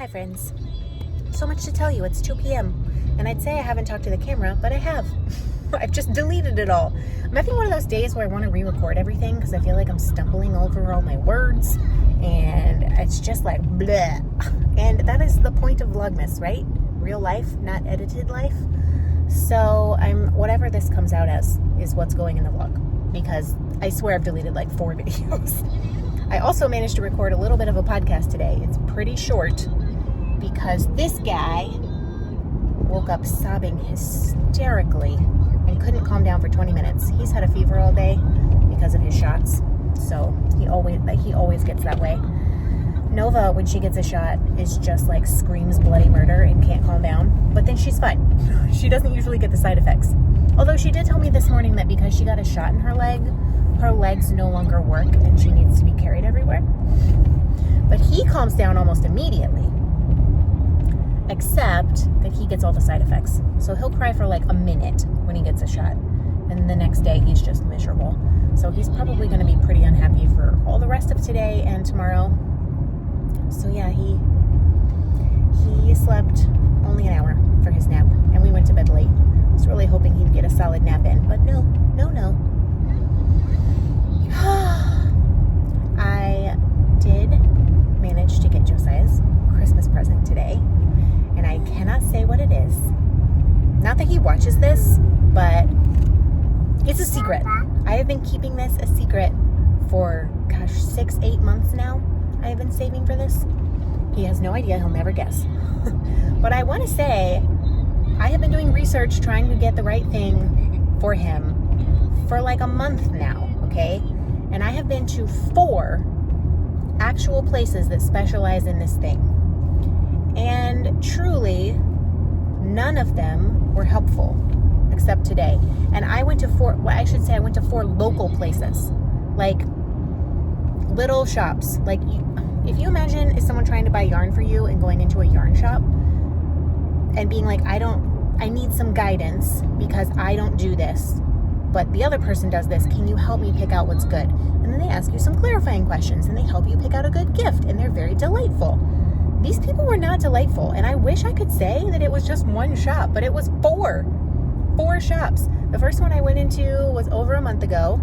friends. So much to tell you. It's 2 p.m. And I'd say I haven't talked to the camera, but I have. I've just deleted it all. I'm having one of those days where I want to re-record everything because I feel like I'm stumbling over all my words and it's just like bleh. And that is the point of Vlogmas, right? Real life, not edited life. So whatever this comes out as is what's going in the vlog, because I swear I've deleted like 4 videos. I also managed to record a little bit of a podcast today. It's pretty short because this guy woke up sobbing hysterically and couldn't calm down for 20 minutes. He's had a fever all day because of his shots, so he always gets that way. Nova, when she gets a shot, is just like screams bloody murder and can't calm down, but then she's fine. She doesn't usually get the side effects. Although she did tell me this morning that because she got a shot in her leg, her legs no longer work and she needs to be carried everywhere. But he calms down almost immediately, except that he gets all the side effects. So he'll cry for like a minute when he gets a shot, and the next day he's just miserable. So he's probably going to be pretty unhappy for all the rest of today and tomorrow. So yeah, he slept only an hour for his nap, and we went to bed late. I was really hoping he'd get a solid nap in, but no. I did manage to get Josiah's Christmas present today, and I cannot say what it is. Not that he watches this, but it's a secret. I have been keeping this a secret for, 6-8 months now. I have been saving for this. He has no idea. He'll never guess. But I want to say, I have been doing research trying to get the right thing for him for like a month now, okay? And I have been to 4 actual places that specialize in this thing. And truly, none of them were helpful, except today. And I went to 4 local places, like little shops. Like, if you imagine is someone trying to buy yarn for you and going into a yarn shop and being like, I need some guidance because I don't do this, but the other person does this. Can you help me pick out what's good? And then they ask you some clarifying questions and they help you pick out a good gift, and they're very delightful. These people were not delightful, and I wish I could say that it was just one shop, but it was 4 shops. The first one I went into was over a month ago,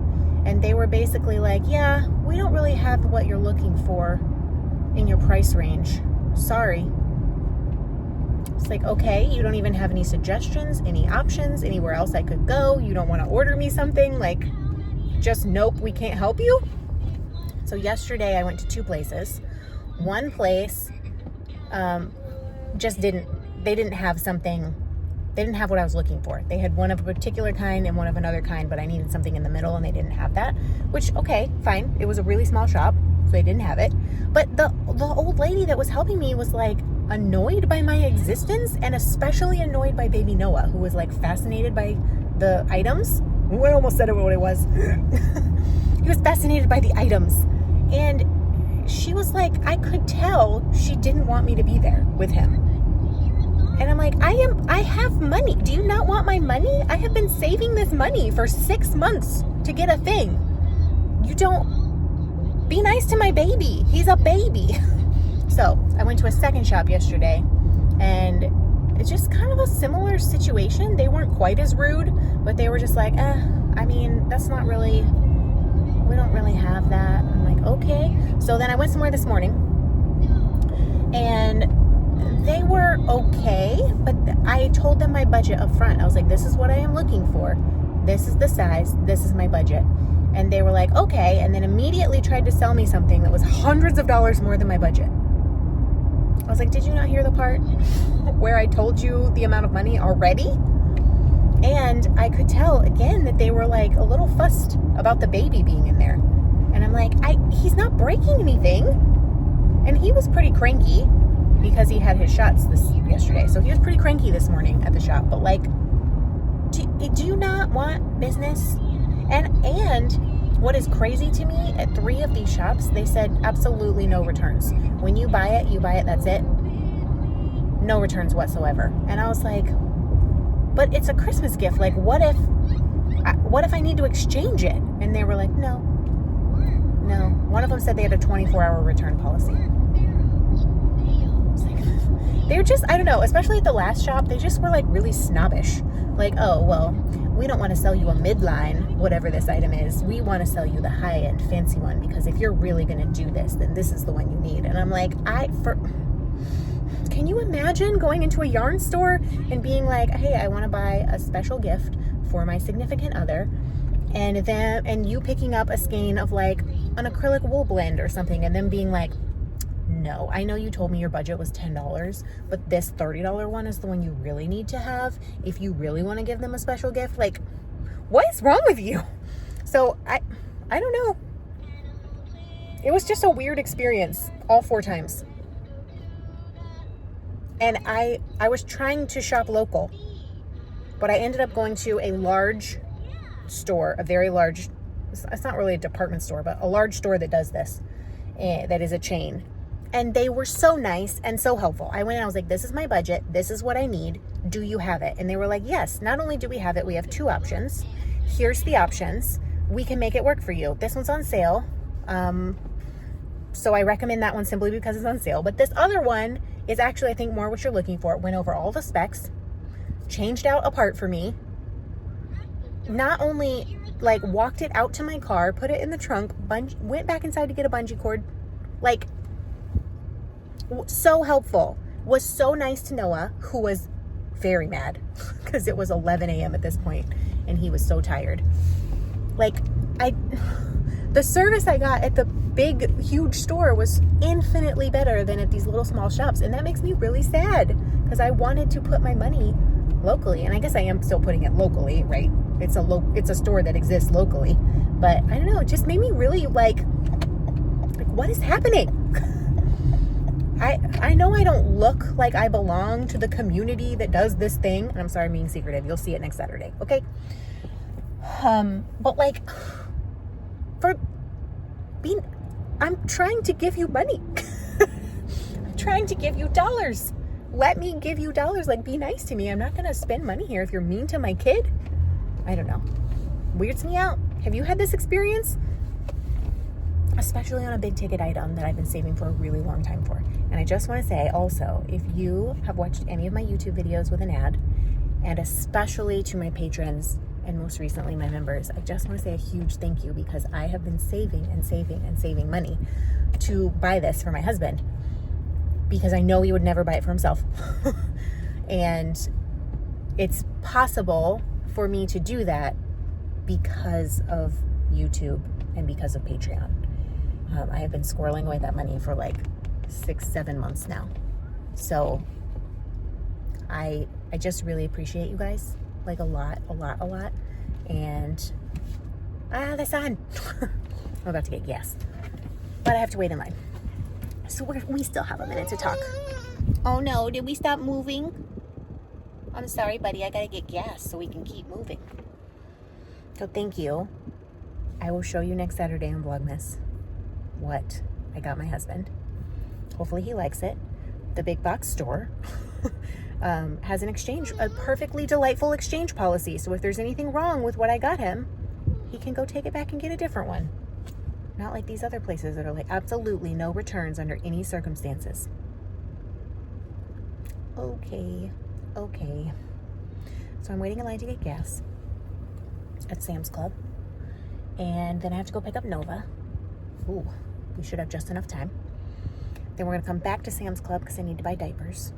and they were basically like, yeah, we don't really have what you're looking for in your price range. Sorry. It's like, okay, you don't even have any suggestions, any options, anywhere else I could go. You don't want to order me something, like, just nope, we can't help you. So yesterday I went to 2 places. One place they didn't have what I was looking for. They had one of a particular kind and one of another kind, but I needed something in the middle and they didn't have that, which, okay, fine. It was a really small shop, so they didn't have it. But the old lady that was helping me was like annoyed by my existence, and especially annoyed by baby Noah, who was like fascinated by the items. I almost said it what it was. He was fascinated by the items. And she was like, I could tell she didn't want me to be there with him. And I'm like, I have money. Do you not want my money? I have been saving this money for 6 months to get a thing. You don't be nice to my baby. He's a baby. So I went to a second shop yesterday, and it's just kind of a similar situation. They weren't quite as rude, but they were just like, that's not really, we don't really have that. I'm like, okay. So then I went somewhere this morning, and they were okay, but I told them my budget up front. I was like, this is what I am looking for. This is the size. This is my budget. And they were like, okay, and then immediately tried to sell me something that was hundreds of dollars more than my budget. I was like, did you not hear the part where I told you the amount of money already? And I could tell, again, that they were like a little fussed about the baby being in there. And I'm like, he's not breaking anything. And he was pretty cranky because he had his shots yesterday. So he was pretty cranky this morning at the shop. But like, do you not want business? And what is crazy to me, at 3 of these shops, they said absolutely no returns. When you buy it, that's it. No returns whatsoever. And I was like, but it's a Christmas gift. Like, what if I need to exchange it? And they were like, no. One of them said they had a 24-hour return policy. It's like, they're just, I don't know, especially at the last shop, they just were like really snobbish. Like, oh, well, we don't want to sell you a midline, whatever this item is. We want to sell you the high-end fancy one, because if you're really going to do this, then this is the one you need. And I'm like, can you imagine going into a yarn store and being like, hey, I want to buy a special gift for my significant other, and you picking up a skein of like an acrylic wool blend or something, and then being like, no, I know you told me your budget was $10, but this $30 one is the one you really need to have if you really want to give them a special gift. Like, what is wrong with you? So I don't know. It was just a weird experience all 4 times. And I was trying to shop local, but I ended up going to a large store, a very large, it's not really a department store, but a large store that does this, that is a chain. And they were so nice and so helpful. I went and I was like, this is my budget. This is what I need. Do you have it? And they were like, yes, not only do we have it, we have 2 options. Here's the options. We can make it work for you. This one's on sale. So I recommend that one simply because it's on sale. But this other one is actually, I think, more what you're looking for. It went over all the specs, changed out a part for me. Not only like walked it out to my car, put it in the trunk, went back inside to get a bungee cord. Like, so helpful. Was so nice to Noah, who was very mad because it was 11 a.m. at this point and he was so tired. Like, the service I got at the big, huge store was infinitely better than at these little small shops. And that makes me really sad because I wanted to put my money locally. And I guess I am still putting it locally, right? It's a store that exists locally. But I don't know, it just made me really like what is happening? I know I don't look like I belong to the community that does this thing. And I'm sorry I'm being secretive. You'll see it next Saturday, okay? But like, I'm trying to give you money. I'm trying to give you dollars. Let me give you dollars. Like, be nice to me. I'm not going to spend money here if you're mean to my kid. I don't know. Weirds me out. Have you had this experience? Especially on a big ticket item that I've been saving for a really long time for. And I just want to say also, if you have watched any of my YouTube videos with an ad, and especially to my patrons and most recently my members, I just want to say a huge thank you, because I have been saving and saving and saving money to buy this for my husband, because I know he would never buy it for himself. And it's possible for me to do that because of YouTube and because of Patreon. I have been squirreling away that money for like 6-7 months now. So I just really appreciate you guys, like a lot. And the sun. I'm about to get gas, but I have to wait in line. So we still have a minute to talk. Oh no, did we stop moving? I'm sorry, buddy. I gotta get gas so we can keep moving. So thank you. I will show you next Saturday on Vlogmas what I got my husband. Hopefully he likes it. The big box store has a perfectly delightful exchange policy. So if there's anything wrong with what I got him, he can go take it back and get a different one. Not like these other places that are like absolutely no returns under any circumstances. Okay. So I'm waiting in line to get gas at Sam's Club. And then I have to go pick up Nova. Ooh, we should have just enough time. Then we're going to come back to Sam's Club because I need to buy diapers.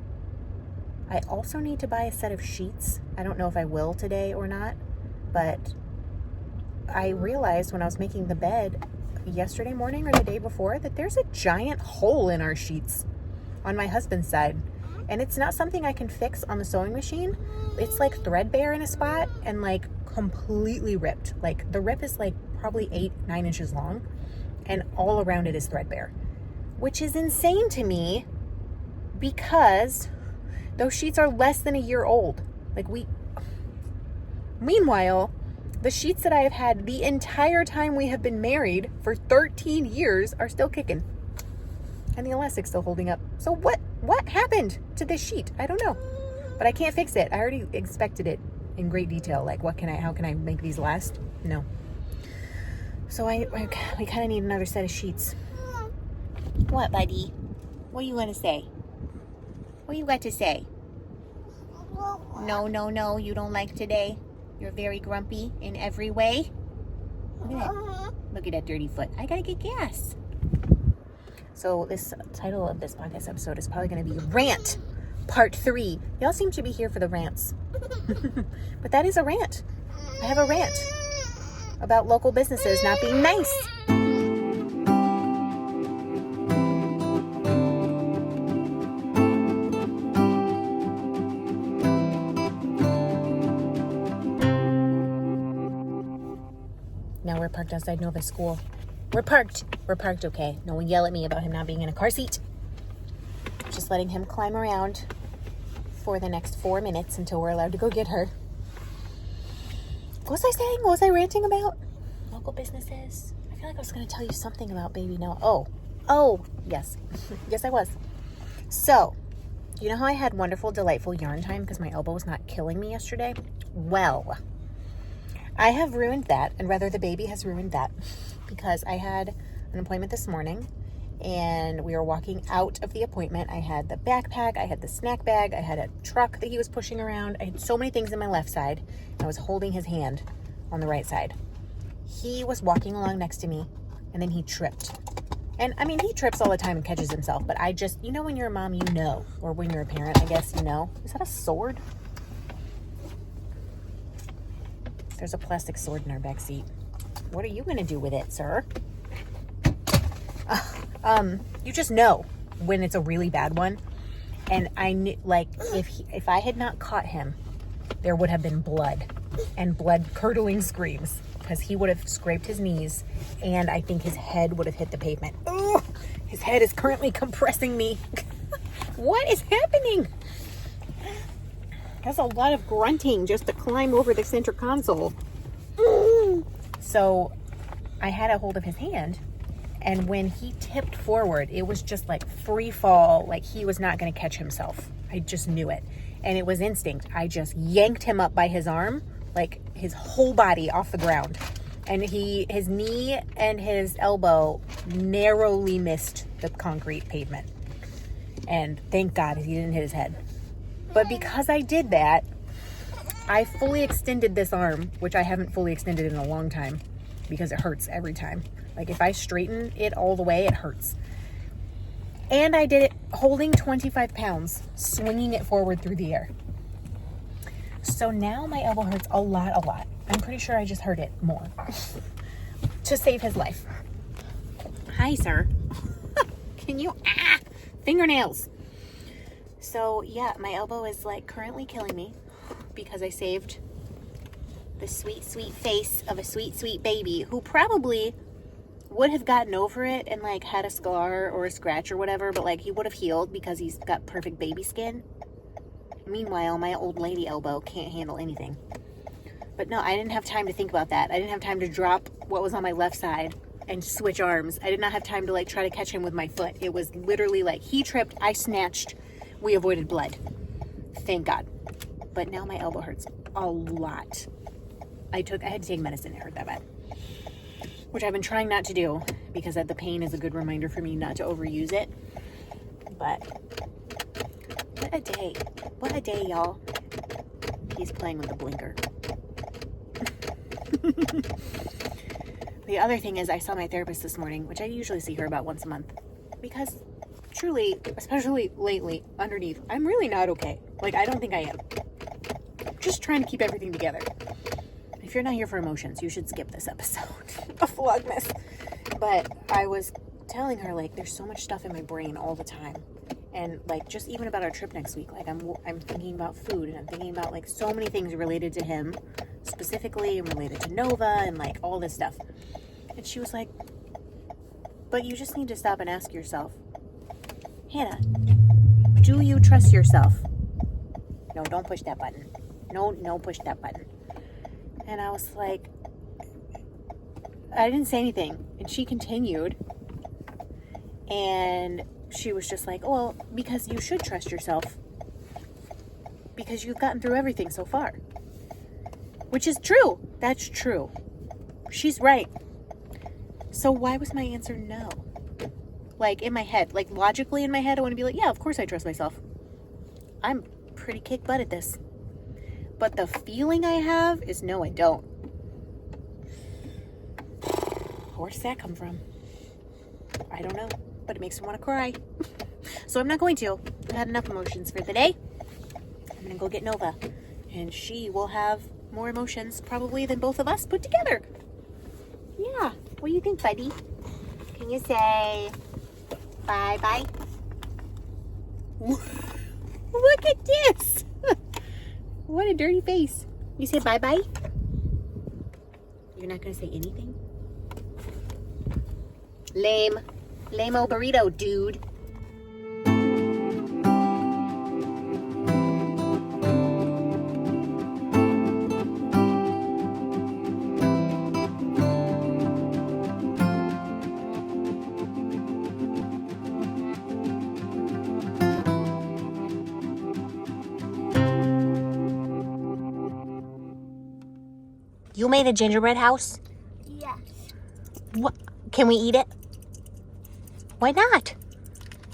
I also need to buy a set of sheets. I don't know if I will today or not, but I realized when I was making the bed yesterday morning or the day before that there's a giant hole in our sheets on my husband's side. And it's not something I can fix on the sewing machine. It's like threadbare in a spot and like completely ripped. Like the rip is like probably 8-9 inches long and all around it is threadbare, which is insane to me because those sheets are less than a year old. Meanwhile, the sheets that I have had the entire time we have been married for 13 years are still kicking. And the elastic's still holding up. So what happened to this sheet? I don't know. But I can't fix it. I already inspected it in great detail. Like, how can I make these last? No. So we kind of need another set of sheets. What, buddy? What do you want to say? What you got to say? No, no, no, you don't like today. You're very grumpy in every way. Look at that. Look at that dirty foot. I gotta get gas. So this title of this podcast episode is probably gonna be Rant Part 3. Y'all seem to be here for the rants. But that is a rant. I have a rant about local businesses not being nice. Now we're parked outside Nova's school. We're parked, okay. No one yell at me about him not being in a car seat. Just letting him climb around for the next 4 minutes until we're allowed to go get her. What was I saying? What was I ranting about? Local businesses. I feel like I was going to tell you something about baby Noah. Oh, yes. Yes, I was. So, you know how I had wonderful, delightful yarn time because my elbow was not killing me yesterday? Well, I have ruined that, and rather the baby has ruined that, because I had an appointment this morning, and we were walking out of the appointment. I had the backpack, I had the snack bag, I had a truck that he was pushing around. I had so many things in my left side, and I was holding his hand on the right side. He was walking along next to me, and then he tripped. And, I mean, he trips all the time and catches himself, but I just, you know when you're a mom, you know, or when you're a parent, I guess you know. Is that a sword? There's a plastic sword in our back seat. What are you going to do with it, sir? You just know when it's a really bad one. And I knew, like, if I had not caught him, there would have been blood and blood-curdling screams because he would have scraped his knees and I think his head would have hit the pavement. Ugh, his head is currently compressing me. What is happening? That's a lot of grunting just to climb over the center console. So I had a hold of his hand, and when he tipped forward, it was just like free fall, like he was not going to catch himself. I just knew it. And it was instinct. I just yanked him up by his arm, like his whole body off the ground. And his knee and his elbow narrowly missed the concrete pavement. And thank God he didn't hit his head. But because I did that, I fully extended this arm, which I haven't fully extended in a long time because it hurts every time. Like if I straighten it all the way, it hurts. And I did it holding 25 pounds, swinging it forward through the air. So now my elbow hurts a lot. I'm pretty sure I just hurt it more to save his life. Hi, sir. Can you, fingernails. So yeah, my elbow is like currently killing me because I saved the sweet, sweet face of a sweet, sweet baby who probably would have gotten over it and like had a scar or a scratch or whatever, but like he would have healed because he's got perfect baby skin. Meanwhile, my old lady elbow can't handle anything. But no, I didn't have time to think about that. I didn't have time to drop what was on my left side and switch arms. I did not have time to like try to catch him with my foot. It was literally like he tripped, I snatched. We avoided blood. Thank God. But now my elbow hurts a lot. I had to take medicine. It hurt that bad. Which I've been trying not to do because the pain is a good reminder for me not to overuse it. But what a day. What a day, y'all. He's playing with the blinker. The other thing is I saw my therapist this morning, which I usually see her about once a month. Because truly, especially lately, underneath, I'm really not okay. Like, I don't think I am. Just trying to keep everything together. If you're not here for emotions, you should skip this episode of Vlogmas. But I was telling her, like, there's so much stuff in my brain all the time. And, like, just even about our trip next week, like, I'm thinking about food, and I'm thinking about, like, so many things related to him, specifically, and related to Nova, and, like, all this stuff. And she was like, but you just need to stop and ask yourself, Hannah, do you trust yourself? No, don't push that button. No, push that button. And I was like, I didn't say anything. And she continued. And she was just like, well, because you should trust yourself. Because you've gotten through everything so far. Which is true. That's true. She's right. So why was my answer no? Like, in my head, like, logically in my head, I want to be like, yeah, of course I trust myself. I'm pretty kick butt at this. But the feeling I have is no, I don't. Where does that come from? I don't know, but it makes me want to cry. So I'm not going to. I had enough emotions for the day. I'm gonna go get Nova, and she will have more emotions probably than both of us put together. Yeah, what do you think, buddy? Can you say bye-bye? Look at this. What a dirty face. You say bye-bye? You're not gonna say anything? Lame. Lame-o burrito, dude. You made a gingerbread house? Yes. What? Can we eat it? Why not?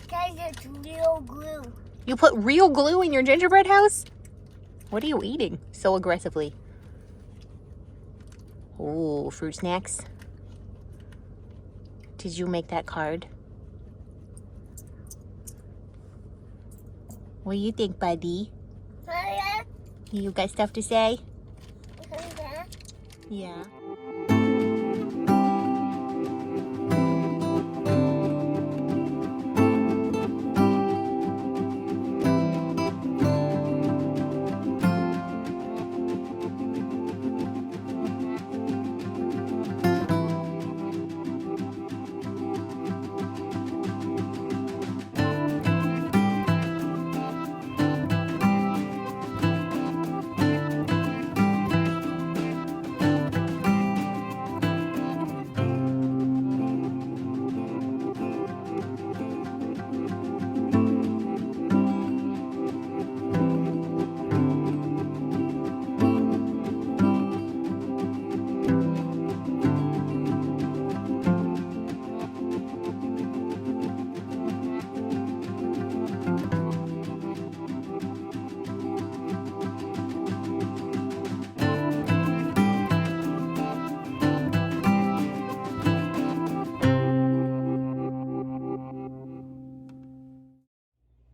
Because it's real glue. You put real glue in your gingerbread house? What are you eating so aggressively? Oh, fruit snacks. Did you make that card? What do you think, buddy? You got stuff to say? Yeah.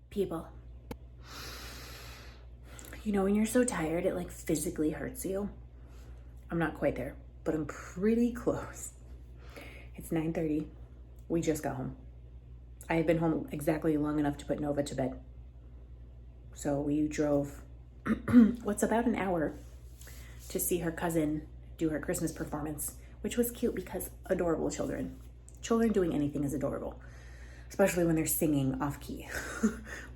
People, you know when you're so tired it like physically hurts you? I'm not quite there, but I'm pretty close. It's 9:30. We just got home. I have been home exactly long enough to put Nova to bed. So we drove what's about an hour to see her cousin do her Christmas performance, which was cute because adorable children. Children doing anything is adorable, especially when they're singing off key.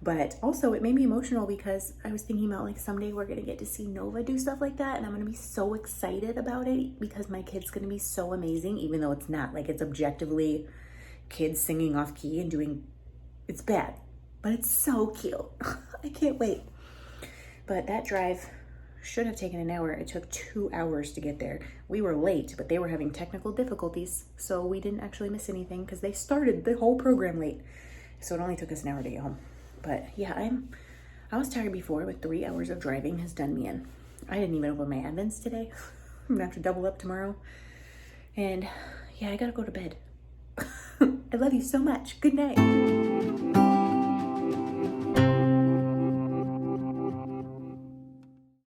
But also it made me emotional because I was thinking about like someday we're gonna get to see Nova do stuff like that, and I'm gonna be so excited about it because my kid's gonna be so amazing, even though it's not like it's objectively kids singing off key and doing, it's bad, but it's so cute. I can't wait. But that drive should have taken an hour. It took 2 hours to get there. We were late, but they were having technical difficulties, so we didn't actually miss anything because they started the whole program late. So it only took us an hour to get home. But yeah, I was tired before, but 3 hours of driving has done me in. I didn't even open my Advents today. I'm gonna have to double up tomorrow. And yeah, I gotta go to bed. I love you so much. Good night.